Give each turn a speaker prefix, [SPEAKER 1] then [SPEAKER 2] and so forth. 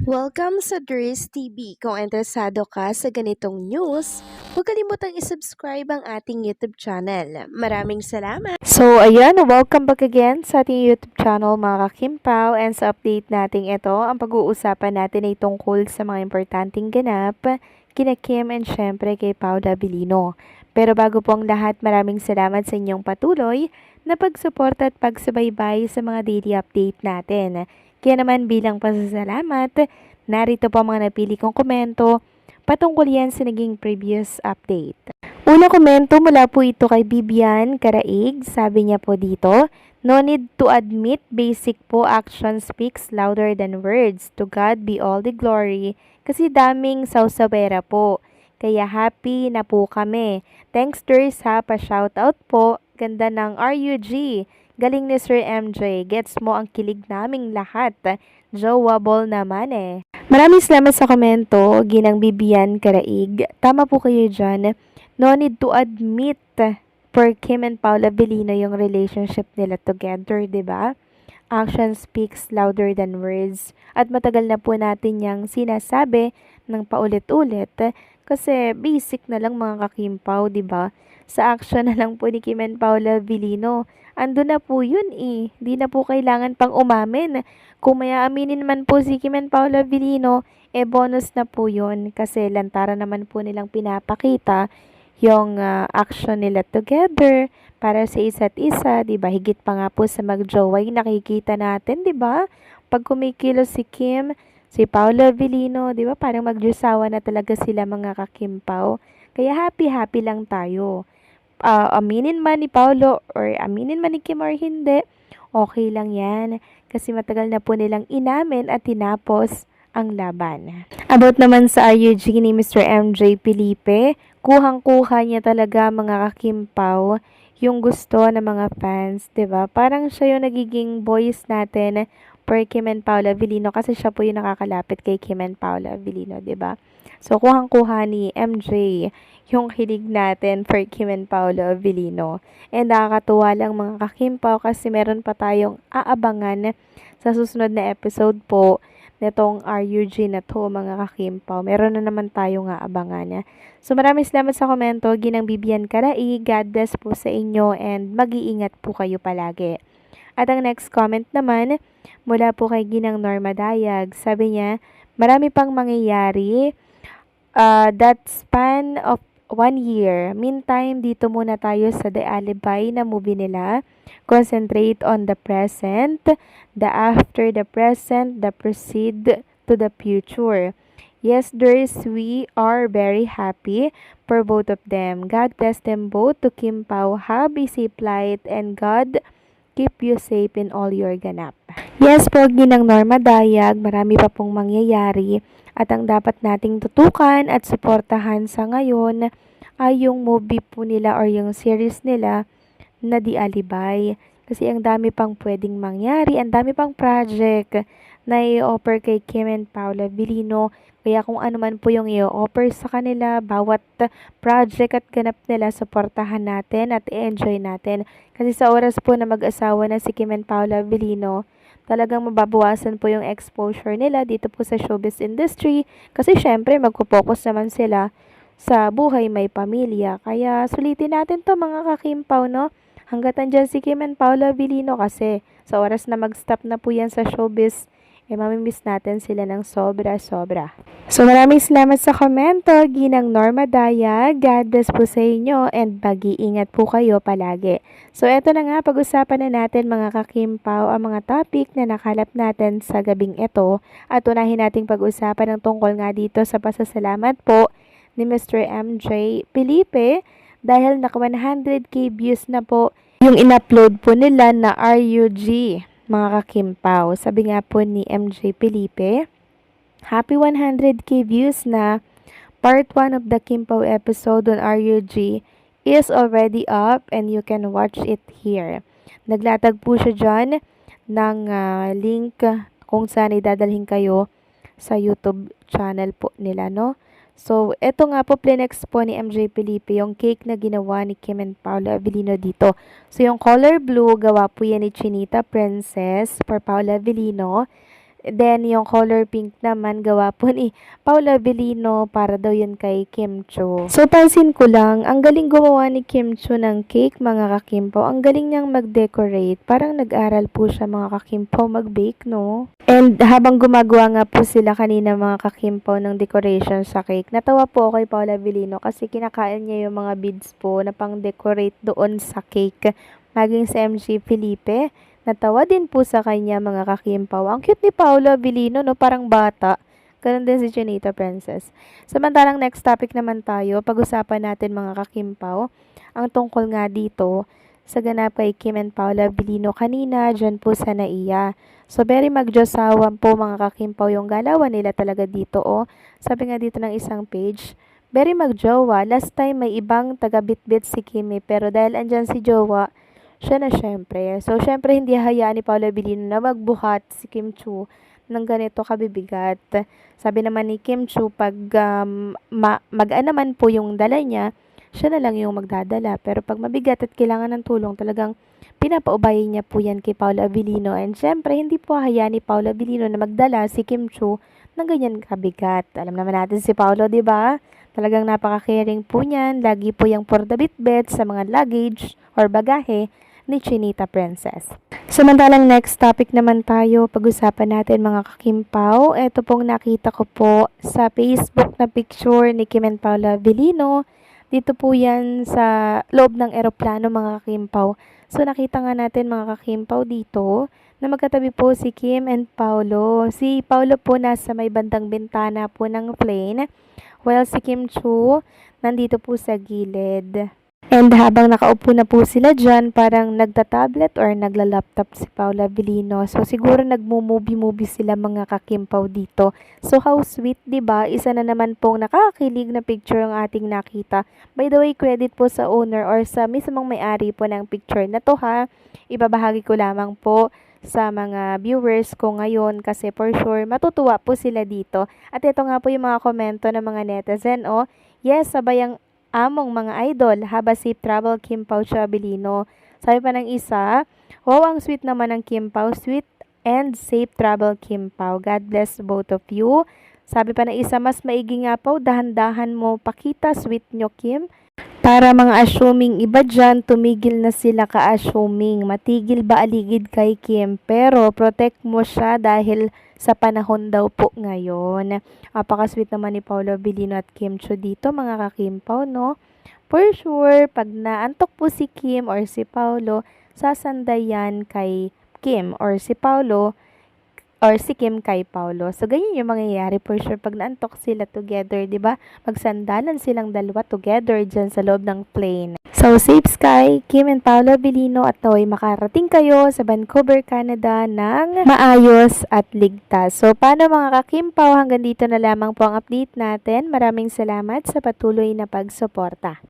[SPEAKER 1] Welcome sa Dries TV. Kung interesado ka sa ganitong news, huwag kalimutang isubscribe ang ating YouTube channel. Maraming salamat!
[SPEAKER 2] So, ayan, welcome back again sa ating YouTube channel mga kakimpaw, and sa update natin ito, ang pag-uusapan natin ay tungkol sa mga importanteng ganap kina Kim and syempre kay Paula Abilino. Pero bago po ang lahat, maraming salamat sa inyong patuloy na pagsuporta at pagsubaybay sa mga daily update natin. Kaya naman bilang pasasalamat, narito po ang mga napili kong komento patungkol yan sa naging previous update. Unang komento mula po ito kay Bibian Karaig. Sabi niya po dito, no need to admit, basic po action speaks louder than words. To God be all the glory. Kasi daming sausawera po. Kaya happy na po kami. Thanks Durs ha, pa-shoutout po. Ganda ng RUG. Galing ni Sir MJ. Gets mo ang kilig naming lahat. Jowable naman eh. Maraming salamat sa komento, Ginang Bibian Karaig. Tama po kayo dyan. No need to admit per Kim and Paula Abilino yung relationship nila together, di ba? Action speaks louder than words. At matagal na po natin yung sinasabi ng paulit-ulit kasi basic na lang mga kakimpaw, di ba? Sa action na lang po ni Kim and Paula Abilino. Ando na po yun eh. Di na po kailangan pang umamin. Kung may aaminin man po si Kim and Paula Abilino, bonus na po yun kasi lantaran naman po nilang pinapakita yung action nila together para sa isa't isa, 'di ba? Higit pa nga po sa magjowa yung nakikita natin, 'di ba? Pag kumikilos si Kim, si Paula Abilino, 'di ba? Parang magjusawa na talaga sila mga kakimpaw. Kaya happy lang tayo. Aminin man ni Paulo or aminin man ni Kim or hindi, okay lang 'yan kasi matagal na po nilang inamin at tinapos ang laban. About naman sa RUG ni Mr. MJ Felipe, kuhang-kuha niya talaga mga kakimpaw yung gusto ng mga fans, 'di ba? Parang siya yung nagiging voice natin per Kim and Paula Abilino kasi siya po yung nakakalapit kay Kim and Paula Abilino, 'di ba? So kuhang-kuha ni MJ yung hilig natin for Kim and Paula Abilino. And nakakatuwa lang mga kakimpaw kasi meron pa tayong aabangan sa susunod na episode po netong RUG na to mga kakimpaw. Meron na naman tayo nga abangan. So maraming salamat sa komento, Ginang Bibian Karai. God bless po sa inyo and mag-iingat po kayo palagi. At ang next comment naman, mula po kay Ginang Norma Dayag. Sabi niya, marami pang mangyayari that span of 1 year. Meantime, dito muna tayo sa The Alibi na movie nila. Concentrate on the present, the after the present, the proceed to the future. Yes, we are very happy for both of them. God bless them both. To Kim Pao, have a safe flight and God keep you safe in all your ganap. Yes po, Ginang Norma Dayag, marami pa pong mangyayari at ang dapat nating tutukan at suportahan sa ngayon ay yung movie po nila or yung series nila na The Alibay. Kasi ang dami pang pwedeng mangyari, ang dami pang project na i-offer kay Kim and Paula Abilino. Kaya kung ano man po yung i-offer sa kanila, bawat project at ganap nila, suportahan natin at i-enjoy natin. Kasi sa oras po na mag-asawa na si Kim and Paula Abilino, talagang mababawasan po yung exposure nila dito po sa showbiz industry. Kasi syempre, magpo-focus naman sila sa buhay may pamilya. Kaya sulitin natin to mga kakimpaw, no? Hanggat andyan si Kim and Paula Abilino kasi sa oras na mag-stop na po yan sa showbiz, mamimiss natin sila ng sobra-sobra. So maraming salamat sa komento, Ginang Norma Daya. God bless po sa inyo and mag-iingat po kayo palagi. So eto na nga, pag-usapan na natin mga kakimpaw ang mga topic na nakalap natin sa gabing ito. At unahin nating pag-usapan ng tungkol nga dito sa pasasalamat po ni Mr. MJ Felipe dahil naka 100k views na po yung in-upload po nila na RUG mga kakimpaw. Sabi nga po ni MJ Felipe, happy 100k views na. Part 1 of the Kimpaw episode on RUG is already up and you can watch it here. Naglatag po siya dyan ng link kung saan idadalhin kayo sa YouTube channel po nila, no? So, eto nga po, plinex po ni MJ Felipe, yung cake na ginawa ni Kim and Paula Abilino dito. So, yung color blue, gawa po yan ni Chinita Princess for Paula Abilino. Then, yung color pink naman, gawa po ni Paula Avellino, para daw yun kay Kim Cho. So, pansin ko lang, ang galing gumawa ni Kim Cho ng cake, mga kakimpo. Ang galing niyang mag-decorate. Parang nag-aral po siya, mga kakimpo, mag-bake, no? And habang gumagawa nga po sila kanina, mga kakimpo, ng decoration sa cake, natawa po ako kay Paula Avellino kasi kinakain niya yung mga beads po na pang-decorate doon sa cake. Maging sa MG Felipe, natawa din po sa kanya, mga kakimpaw. Ang cute ni Paula Avellino, no? Parang bata. Ganun din si Chinita Princess. Samantalang next topic naman tayo, pag-usapan natin, mga kakimpaw, ang tungkol nga dito sa ganap kay Kim and Paula Avellino kanina, dyan po sa NAIA. So, very magdiyosawan po, mga kakimpaw, yung galawan nila talaga dito, oh. Sabi nga dito ng isang page, very magjowa. Last time may ibang taga-bitbit si Kimi, pero dahil andyan si Jowa, siya na syempre. So, syempre, hindi hayaan ni Paula Avellino na magbuhat si Kim Chu ng ganito kabibigat. Sabi naman ni Kim Chu, pag mag-an naman po yung dala niya, siya na lang yung magdadala. Pero pag mabigat at kailangan ng tulong, talagang pinapaubayin niya po yan kay Paula Avellino. And syempre, hindi po hayaan ni Paula Avellino na magdala si Kim Chu ng ganyan kabigat. Alam naman natin si Paolo, di ba? Talagang napaka-caring po niyan. Lagi po yung for the bitbit sa mga luggage or bagahe ni Chinita Princess. Samantalang next topic naman tayo, pag-usapan natin, mga kakimpaw. Ito pong nakita ko po sa Facebook na picture ni Kim and Paula Avellino. Dito po yan sa loob ng eroplano, mga kakimpaw. So nakita nga natin, mga kakimpaw, dito na magkatabi po si Kim and Paulo. Si Paulo po nasa may bandang bintana po ng plane, while si Kim Chu nandito po sa gilid. And habang nakaupo na po sila dyan, parang nagta-tablet or nagla-laptop si Paula Avellino. So, siguro nagmo-movie-movie sila, mga kakimpaw, dito. So, how sweet, diba? Isa na naman pong nakakakilig na picture ang ating nakita. By the way, credit po sa owner or sa mismong may-ari po ng picture na to, ha. Ibabahagi ko lamang po sa mga viewers ko ngayon kasi for sure matutuwa po sila dito. At ito nga po yung mga komento ng mga netizen, oh. Yes, sabay ang among mga idol, haba safe travel Kim Pao Avellino. Sabi pa ng isa, wow, ang sweet naman ng Kim Pao, sweet and safe travel Kim Pao. God bless both of you. Sabi pa ng isa, mas maigi nga po, dahan-dahan mo pakita, sweet nyo Kim. Para mga assuming iba dyan, tumigil na sila ka-assuming. Matigil ba aligid kay Kim? Pero protect mo siya dahil sa panahon daw po ngayon. Apaka-sweet naman ni Paula Avellino at Kim Chu dito, mga kakimpaw, no? For sure, pag naantok po si Kim or si Paulo, sasandayan kay Kim or si Paulo or si Kim kay Paulo. So, ganyan yung mangyayari for sure pag naantok sila together, di ba? Magsandalan silang dalawa together dyan sa loob ng plane. So, safe sky, Kim and Paula Avellino, at naway makarating kayo sa Vancouver, Canada ng maayos at ligtas. So, paano, mga kakimpaw, hanggang dito na lamang po ang update natin. Maraming salamat sa patuloy na pagsuporta.